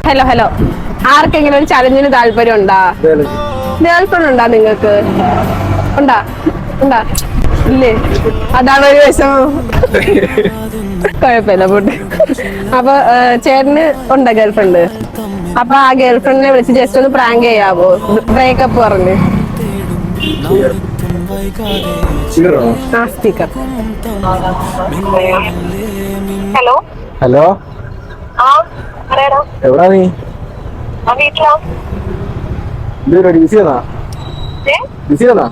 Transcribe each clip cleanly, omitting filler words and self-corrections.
Hello hello, ആർക്കെങ്കിലും ഒരു ചലഞ്ചിന് താല്പര്യം ഉണ്ടാ? ഗേൾഫ്രണ്ട് ഉണ്ടാ നിങ്ങൾക്ക്? ഉണ്ടാ ഉണ്ടാ ഇല്ലേ? അതാണ് ഒരു വിഷമം. കുഴപ്പമില്ല പോട്ടെ. അപ്പൊ ചേട്ടന് ഉണ്ടാ ഗേൾഫ്രണ്ട്? അപ്പൊ ആ ഗേൾഫ്രണ്ടിനെ വിളിച്ച് ജസ്റ്റ് ഒന്ന് പ്രാങ്ക് ചെയ്യാവോ? ബ്രേക്കപ്പ് പറഞ്ഞ്. ആ സ്പീക്കർ. ഹലോ ഹലോ, എവിടാ നീ? ബിസിയാണോ? ബിസിയാണോ?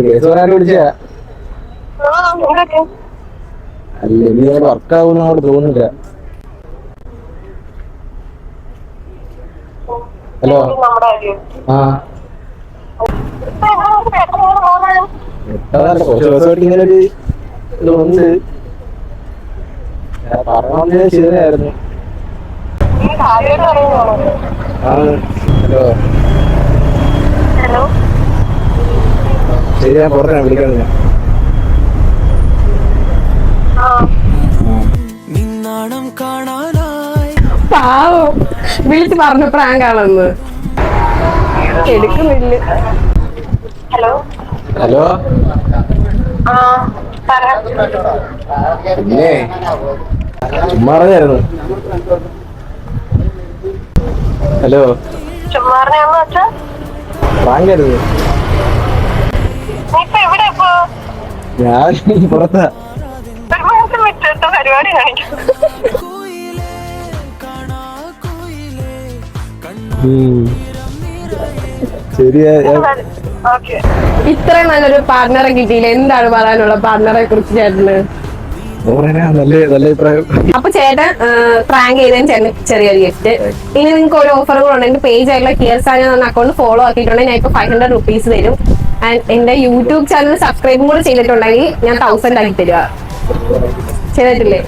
കേസ് പറയാൻ വിളിച്ചാ? അല്ല, നീ വർക്കാവുന്ന അങ്ങോട്ട് തോന്നുന്നില്ല. ഹലോ, ആ കുറച്ച് ദിവസമായിട്ട് ഇങ്ങനെ ഒരു ഇതുണ്ട്. പറഞ്ഞ ശരിയായിരുന്നു. ഹലോ, ശരി, ഞാൻ പുറത്താണ് വിളിക്കുന്നത്. ഞാൻ പാവം വിളിച്ച് പറഞ്ഞു പ്രാങ്കാണെന്ന്. എടുക്കുന്നില്ല. ഹലോ ഹലോ, പിന്നെ ചുമ്മാ പറഞ്ഞായിരുന്നു. ഹലോ, ചുമ്മാറിനെയാന്ന് വെച്ചാ പ്രാങ്കായിരുന്നു. ഇപ്പൊ എവിടെ? ഇപ്പൊ ഞാൻ പുറത്താ. ഒരു മാസം വിട്ടിട്ട് പരിപാടി കാണിക്കും. ശരിയാ. ഓക്കെ, ഇത്രയും നല്ലൊരു പാർട്ണറെ കിട്ടിയില്ല. എന്താണ് പറയാനുള്ള പാർട്ണറെ കുറിച്ച് ചേട്ടന്? നല്ല നല്ല അഭിപ്രായം. അപ്പൊ ചേട്ടൻ പ്രാങ്ക് ചെയ്തതിന് ചേട്ടന് ചെറിയൊരു ഗിഫ്റ്റ്. ഇനി നിങ്ങൾക്ക് ഒരു ഓഫർ കൂടെ ഉണ്ട്. എന്റെ പേജ് ആയിട്ടുള്ള കിയർസാന എന്ന അക്കൗണ്ട് ഫോളോ ആക്കിയിട്ടുണ്ടെങ്കിൽ ഞാൻ ഇപ്പൊ 500 rupees തരും. ആൻഡ് എന്റെ യൂട്യൂബ് ചാനൽ സബ്സ്ക്രൈബും കൂടെ ചെയ്തിട്ടുണ്ടെങ്കിൽ ഞാൻ 1000 ആക്കി തരിക. ചെയ്തിട്ടില്ലേ?